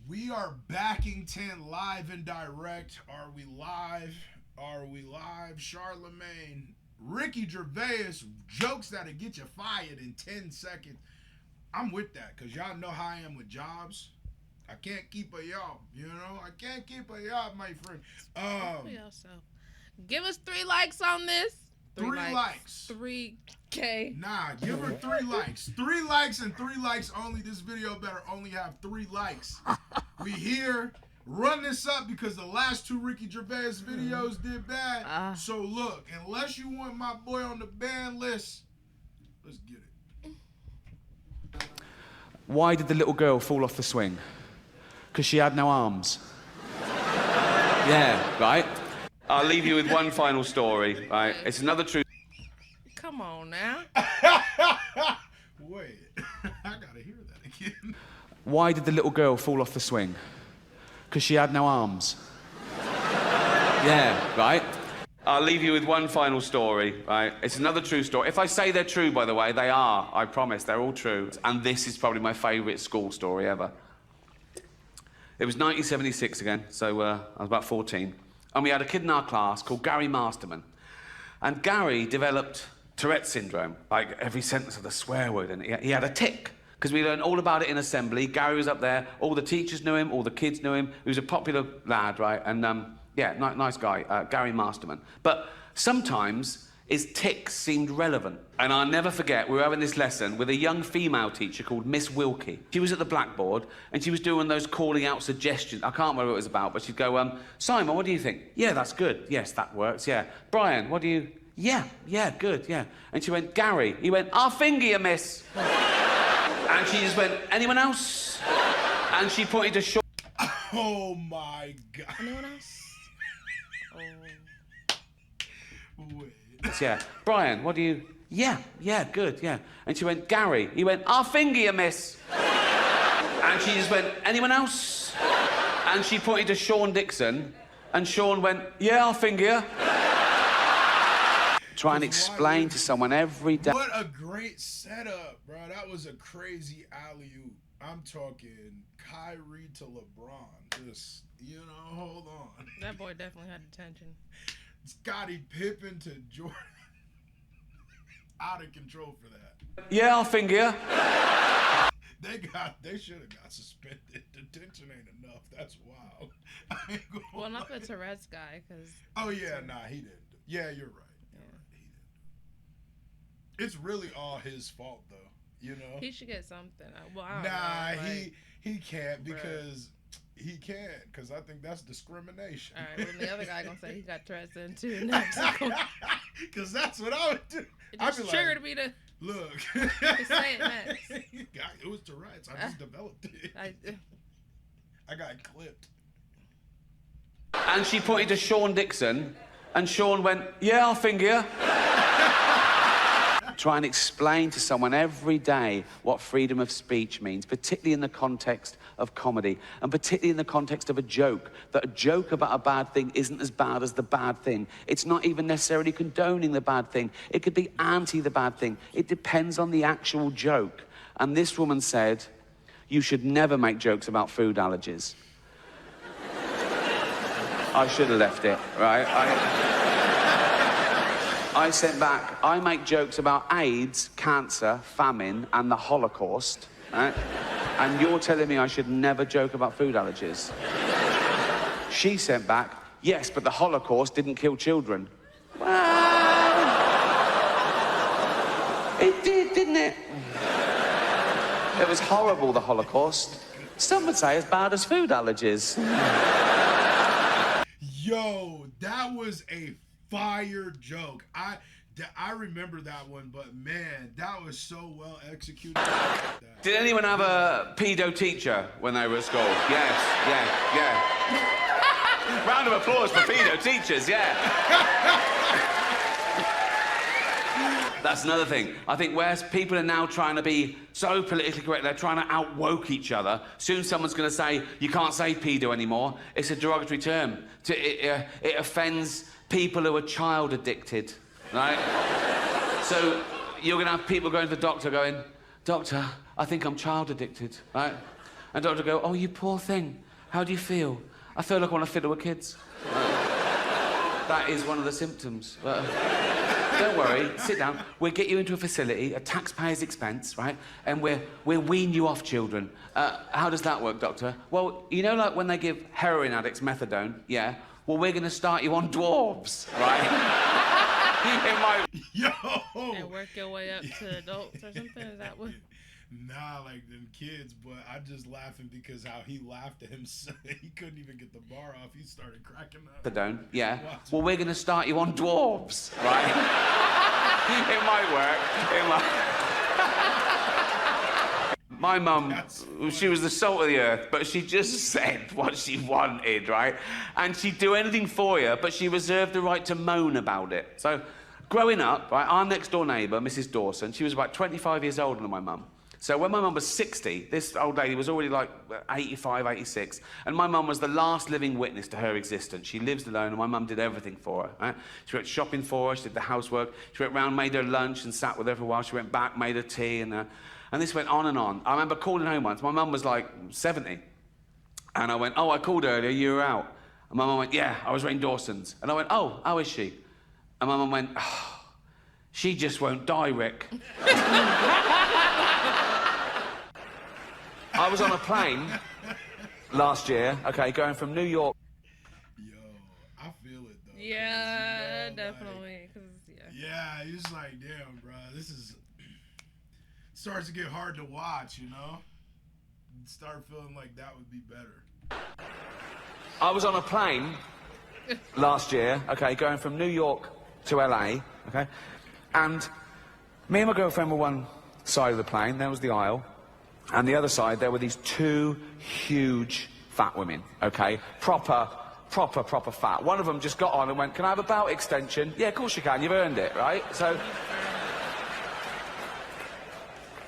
We are backing 10 live and direct. Are we live? Are we live? Charlemagne, Ricky Gervais, jokes that'll get you fired in 10 seconds. I'm with that because y'all know how I am with jobs. I can't keep a job, you know? I can't keep a job, my friend. Give us 3 likes on this. 3 likes. 3K. Nah, give her 3 likes. 3 likes and 3 likes only. This video better only have 3 likes. We here. Run this up because the last 2 Ricky Gervais videos did bad. So look, unless you want my boy on the ban list, let's get it. Why did the little girl fall off the swing? Because she had no arms. Yeah, right? I'll leave you with one final story, right? It's another true... Come on now. Wait, I gotta hear that again. Why did the little girl fall off the swing? Because she had no arms. Yeah, right? I'll leave you with one final story, right? It's another true story. If I say they're true, by the way, they are. I promise, they're all true. And this is probably my favourite school story ever. It was 1976 again, so I was about 14. And we had a kid in our class called Gary Masterman. And Gary developed Tourette's syndrome, like every sentence of a swear word, and he had a tic. Because we learned all about it in assembly. Gary was up there, all the teachers knew him, all the kids knew him. He was a popular lad, right? And yeah, nice guy, Gary Masterman. But sometimes his tics seemed relevant. And I'll never forget, we were having this lesson with a young female teacher called Miss Wilkie. She was at the blackboard, and she was doing those calling out suggestions. I can't remember what it was about, but she'd go, Simon, what do you think? Yeah, that's good. Yes, that works, yeah. Brian, what do you... Yeah, good, yeah. And she went, Gary. He went, I'll finger you, miss. And she just went, anyone else? And she pointed to Sean. Oh, my God. Anyone else? Wait. Yeah. Brian, what do you... Yeah, good, yeah. And she went, Gary. He went, I'll finger you, miss. And she just went, anyone else? And she pointed to Sean Dixon, and Sean went, yeah, I'll finger you. Try and explain to someone every day. What a great setup, bro. That was a crazy alley-oop. I'm talking Kyrie to LeBron. Just, you know, hold on. That boy definitely had attention. Scottie Pippen to Jordan. Out of control for that. Yeah, I'll finger you. They should have got suspended. Detention ain't enough. That's wild. Well, not the Tourette's guy, because... Oh, yeah, nah, he didn't. Yeah, you're right. He didn't. It's really all his fault, though. You know? He should get something. Well, I don't know. Nah, like, he can't because... He can't, because I think that's discrimination. All right, well, the other guy gonna say he got Tourette's in too. Because that's what I would do. It just triggered me to... Look. To say it next. It was Tourette's. I just developed it. I got clipped. And she pointed to Sean Dixon, and Sean went, yeah, I'll finger you. Try and explain to someone every day what freedom of speech means, particularly in the context of comedy, and particularly in the context of a joke, that a joke about a bad thing isn't as bad as the bad thing. It's not even necessarily condoning the bad thing. It could be anti the bad thing. It depends on the actual joke. And this woman said, you should never make jokes about food allergies. I should have left it, right? I sent back, I make jokes about AIDS, cancer, famine, and the Holocaust, right? And you're telling me I should never joke about food allergies. She sent back, yes, but the Holocaust didn't kill children. Well, it did, didn't it? It was horrible, the Holocaust. Some would say as bad as food allergies. Yo, that was a fire joke. I remember that one, but man, that was so well executed. Did anyone have a pedo teacher when they were at school? Yes, yeah. Round of applause for pedo teachers, yeah. That's another thing. I think where people are now trying to be so politically correct, they're trying to out-woke each other. Soon someone's going to say, you can't say pedo anymore. It's a derogatory term. It offends people who are child addicted, right? So you're going to have people going to the doctor going, doctor, I think I'm child addicted, right? And doctor go, oh, you poor thing. How do you feel? I feel like I want to fiddle with kids. That is one of the symptoms. Don't worry, sit down. We'll get you into a facility at taxpayer's expense, right? And we'll wean you off children. How does that work, doctor? Well, you know, like when they give heroin addicts methadone, yeah? Well, we're going to start you on dwarves, right? Yo! And work your way up to adults or something? Is that what? Nah, like them kids, but I'm just laughing because how he laughed at him, he couldn't even get the bar off. He started cracking up. Methadone, yeah. Watch. Well, we're going to start you on dwarves, right? It might work. It might. My mum, she was the salt of the earth, but she just said what she wanted, right? And she'd do anything for you, but she reserved the right to moan about it. So, growing up, right, our next door neighbour, Mrs. Dawson, she was about 25 years older than my mum. So when my mum was 60, this old lady was already like 85, 86, and my mum was the last living witness to her existence. She lives alone, and my mum did everything for her. Right? She went shopping for her, she did the housework, she went round, made her lunch, and sat with her for a while. She went back, made her tea, and this went on and on. I remember calling home once. My mum was like 70, and I went, oh, I called earlier, you were out. And my mum went, yeah, I was Rain Dawson's. And I went, oh, how is she? And my mum went, oh, she just won't die, Rick. I was on a plane last year, okay, going from New York. Yo, I feel it though. Yeah, you know, definitely. Yeah, you're just like, damn, bro, this is starts to get hard to watch, you know? Start feeling like that would be better. I was on a plane last year, okay, going from New York to LA, okay, and me and my girlfriend were one side of the plane, there was the aisle, and the other side, there were these two huge fat women, okay? Proper fat. One of them just got on and went, can I have a belt extension? Yeah, of course you can, you've earned it, right? So,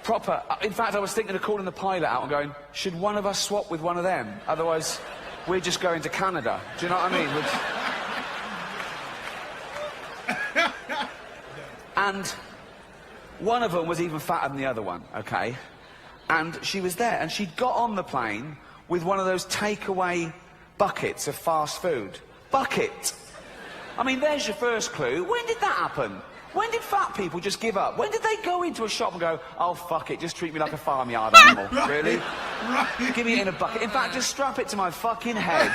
proper. In fact, I was thinking of calling the pilot out and going, should one of us swap with one of them? Otherwise, we're just going to Canada. Do you know what I mean? And one of them was even fatter than the other one, okay? And she was there, and she'd got on the plane with one of those takeaway buckets of fast food. Bucket! I mean, there's your first clue. When did that happen? When did fat people just give up? When did they go into a shop and go, oh, fuck it, just treat me like a farmyard animal? Really? Right. Give me it in a bucket. In fact, just strap it to my fucking head.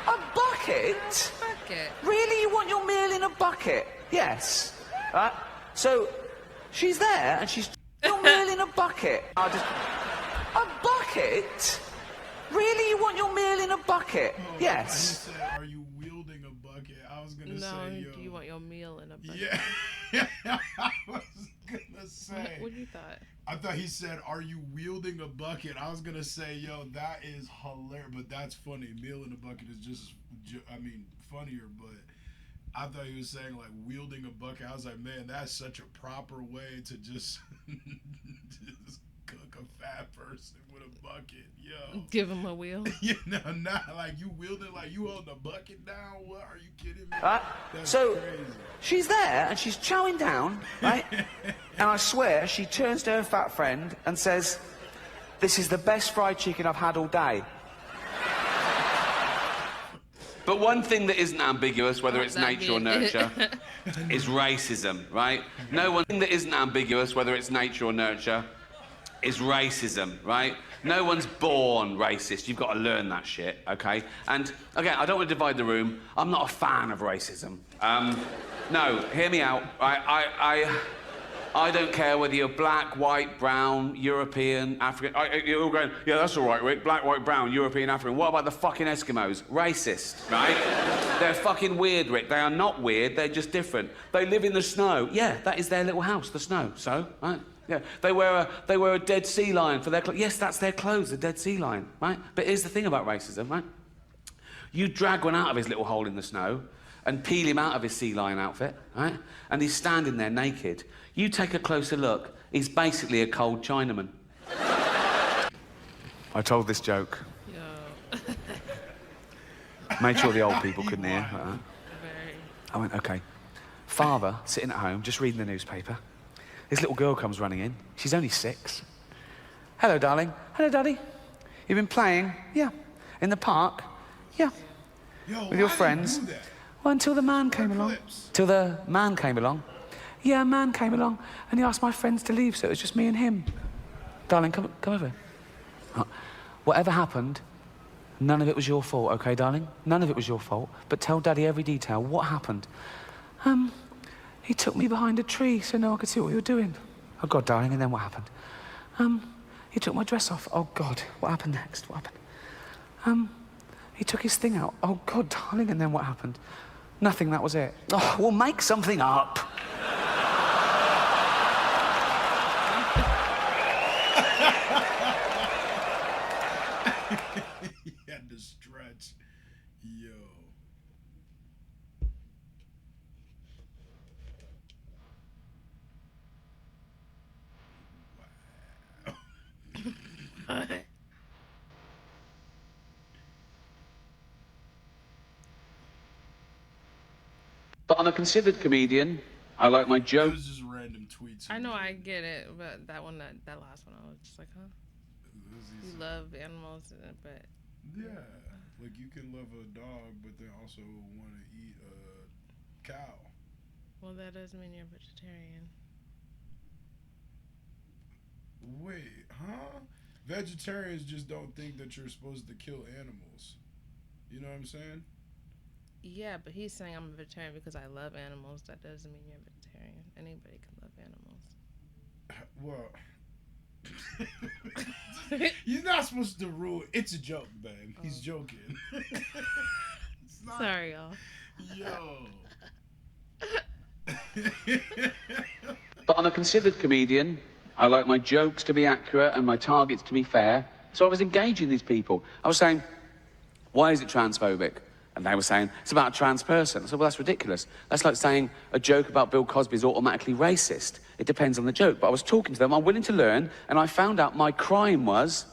A bucket? Bucket. Really? You want your meal in a bucket? Yes. Right? So, she's there, and she's... Your meal in a bucket. A bucket? Really? You want your meal in a bucket? Oh, yes. He said, are you wielding a bucket? I was going to say, yo. Do you want your meal in a bucket? Yeah. I was going to say. What you thought? I thought he said, are you wielding a bucket? I was going to say, yo, that is hilarious. But that's funny. Meal in a bucket is just, funnier. But I thought he was saying, like, wielding a bucket. I was like, man, that's such a proper way to just cook a fat person with a bucket. Yo. Give him a wheel. You know, not like you wielding, like you holding a bucket down. What? Are you kidding me? That's So, crazy. she's there, and she's chowing down, right? And I swear, she turns to her fat friend and says, this is the best fried chicken I've had all day. But one thing that isn't ambiguous, whether it's nature or nurture, is racism, right? No one thing that isn't ambiguous, whether it's nature or nurture, is racism, right? No one's born racist. You've got to learn that shit, okay? And, again, I don't want to divide the room. I'm not a fan of racism. No, hear me out. I don't care whether you're black, white, brown, European, African. You're all going, yeah, that's all right, Rick. Black, white, brown, European, African. What about the fucking Eskimos? Racist, right? They're fucking weird, Rick. They are not weird. They're just different. They live in the snow. Yeah, that is their little house, the snow. So, right? Yeah, they wear a dead sea lion for their clothes. Yes, that's their clothes, a dead sea lion, right? But here's the thing about racism, right? You drag one out of his little hole in the snow and peel him out of his sea lion outfit, right? And he's standing there naked. You take a closer look, he's basically a cold Chinaman. I told this joke. Yo. Made sure the old people couldn't hear. Very. I went, okay. Father, sitting at home, just reading the newspaper. This little girl comes running in. She's only 6. Hello, darling. Hello, Daddy. You've been playing? Yeah. In the park? Yeah. Yo, With your why friends? do you do that? Well, until the man came along. Clips. Till the man came along. Yeah, a man came along and he asked my friends to leave, so it was just me and him. Darling, come over. Whatever happened, none of it was your fault, okay, darling? None of it was your fault. But tell Daddy every detail. What happened? He took me behind a tree so no one could see what we were doing. Oh, God, darling, and then what happened? He took my dress off. Oh, God, what happened next? What happened? He took his thing out. Oh, God, darling, and then what happened? Nothing, that was it. Oh, well, make something up. He had to stretch. Yo. Wow. But I'm a considered comedian. I like my It jokes. was just random tweets. I know I get it, but that last one, I was just like, huh? You love animals, but Yeah, like you can love a dog, but then also want to eat a cow. well, that doesn't mean you're a vegetarian. Wait, huh? Vegetarians just don't think that you're supposed to kill animals. You know what I'm saying? Yeah, but he's saying I'm a vegetarian because I love animals. That doesn't mean you're a vegetarian. Anybody can love animals. Well, you're not supposed to rule. It's a joke, babe. He's joking. It's not. Sorry, y'all. Yo. But I'm a considered comedian. I like my jokes to be accurate and my targets to be fair. So I was engaging these people. I was saying, why is it transphobic? And they were saying, it's about a trans person. I said, well, that's ridiculous. That's like saying a joke about Bill Cosby is automatically racist. It depends on the joke. But I was talking to them, I'm willing to learn, and I found out my crime was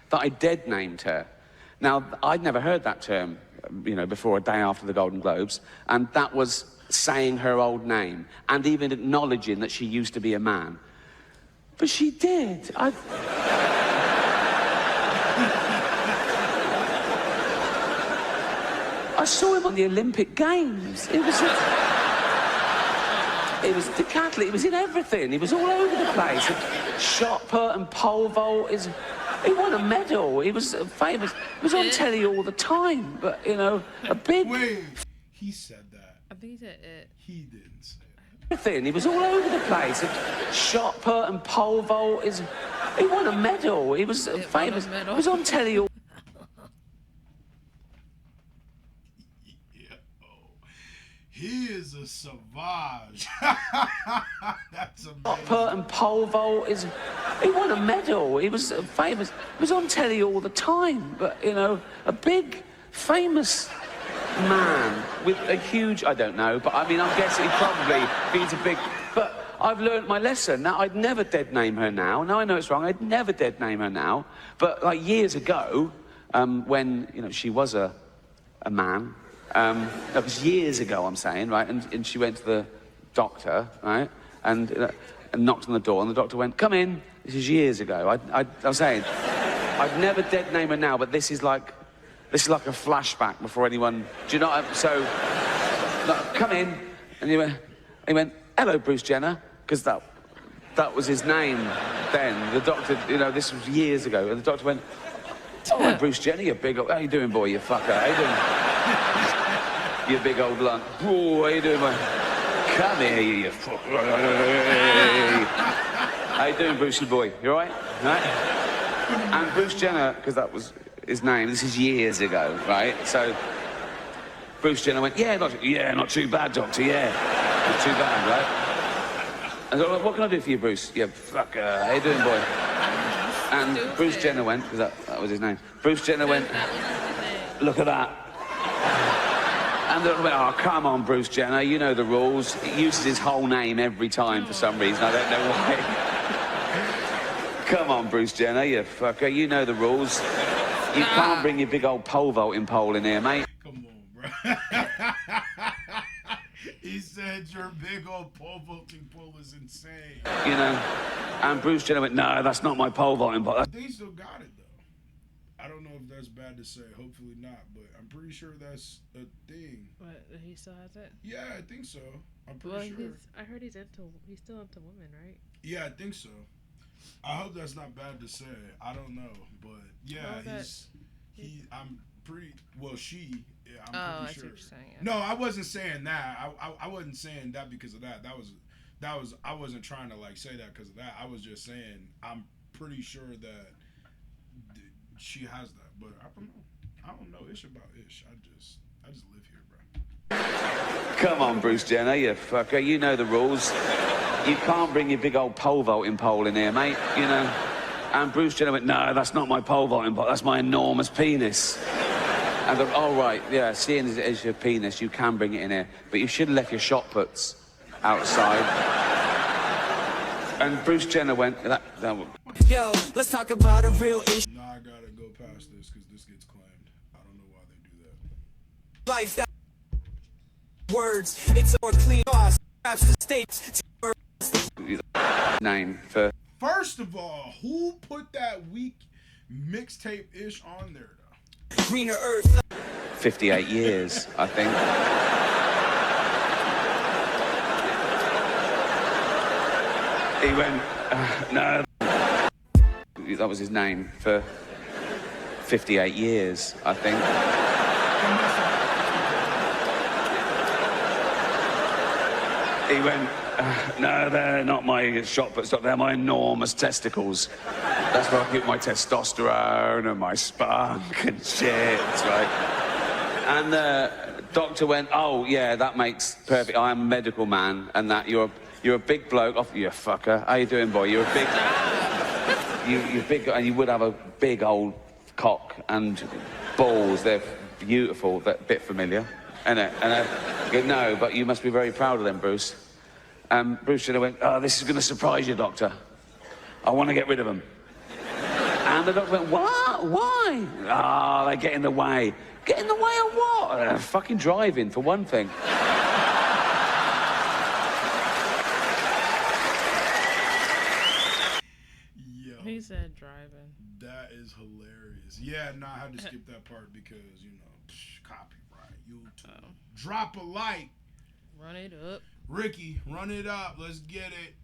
that I dead named her. Now, I'd never heard that term, before a day after the Golden Globes, and that was saying her old name, and even acknowledging that she used to be a man. But she did. I saw him on the Olympic Games. It was decathlon. It was in everything. He was all over the place. Shot put and pole vault. He won a medal. He was famous. He was on telly all the time. But a big. Wait, he said that. I think he said it. He didn't say it. Everything. He was all over the place. Shot put and pole vault. He won a medal. He was famous. He was on telly all. He is a savage. That's amazing. Put and pole vault. He won a medal. He was famous. He was on telly all the time. But a big, famous man with a huge. I don't know, but I mean, I'm guessing he's a big. But I've learnt my lesson. Now I'd never dead name her now. Now I know it's wrong. I'd never dead name her now. But like years ago, when she was a man. That was years ago, I'm saying, right? And she went to the doctor, right? And knocked on the door, and the doctor went, "Come in." This is years ago. I'm saying, I'd never dead name her now, but this is like a flashback before anyone. Do you know? So, like, come in, and he went, "Hello, Bruce Jenner," because that was his name then. The doctor, this was years ago, and the doctor went, "Oh, Bruce Jenner, you big old. How you doing, boy? You fucker. How you doing?" You big old lunt. Oh, how you doing, man? Come here, you fucker. How you doing, Brucey boy? You all right? Right? And Bruce Jenner, because that was his name, this is years ago, right? So Bruce Jenner went, not too bad, doctor, yeah. Not too bad, right? And I said, what can I do for you, Bruce? You fucker. How you doing, boy? And Bruce Jenner went, because that was his name. Bruce Jenner went, look at that. And they went, oh, come on, Bruce Jenner, you know the rules. He uses his whole name every time for some reason. I don't know why. Come on, Bruce Jenner, you fucker. You know the rules. You can't bring your big old pole vaulting pole in here, mate. Come on, bro. He said your big old pole vaulting pole is insane. You know, and Bruce Jenner went, no, that's not my pole vaulting pole. I think he still got it, though. I don't know if that's bad to say. Hopefully not, but I'm pretty sure that's a thing. What? He still has it? Yeah, I think so. I'm pretty sure. I heard he's still into women, right? Yeah, I think so. I hope that's not bad to say. I don't know, but yeah, I'm pretty. Well, she. Yeah, I'm I pretty see sure. what you're saying. Yeah. No, I wasn't saying that. I wasn't saying that because of that. That was. I wasn't trying to like say that because of that. I was just saying I'm pretty sure that she has that, but I don't know ish about ish. I just live here, bro. Come on, Bruce Jenner, you fucker. You know the rules. You can't bring your big old pole vaulting pole in here, mate. You know. And Bruce Jenner went, no, that's not my pole vaulting pole. That's my enormous penis. And they're, oh, right, yeah, seeing as it is your penis, you can bring it in here. But you should have left your shot puts outside. And Bruce Jenner went, Yo, let's talk about a real issue. Nah, I gotta go past this because this gets claimed. I don't know why they do that. Life that words, it's more clean loss. Perhaps the states. name for... First of all, who put that weak mixtape-ish on there, though? Greener earth. 58 years, I think. He went, no. That was his name for 58 years, I think. He went, no, they're not my shot puts, they're my enormous testicles. That's where I get my testosterone and my spunk and shit, right? And the doctor went, oh, yeah, that makes perfect. I'm a medical man, and that you're a big bloke. Oh, you fucker. How you doing, boy? You're a big... You're big, and you would have a big old cock and balls. They're beautiful. That bit familiar, isn't it? And I go, no, but you must be very proud of them, Bruce. Bruce should have went, oh, this is going to surprise you, doctor. I want to get rid of them. And the doctor went, what? Why? Ah, they get in the way. Get in the way of what? Fucking driving, for one thing. Yo, He said driving. that is hilarious. Yeah, no, I had to skip that part because, you know, copyright, YouTube. Drop a like. Run it up. Ricky, run it up. Let's get it.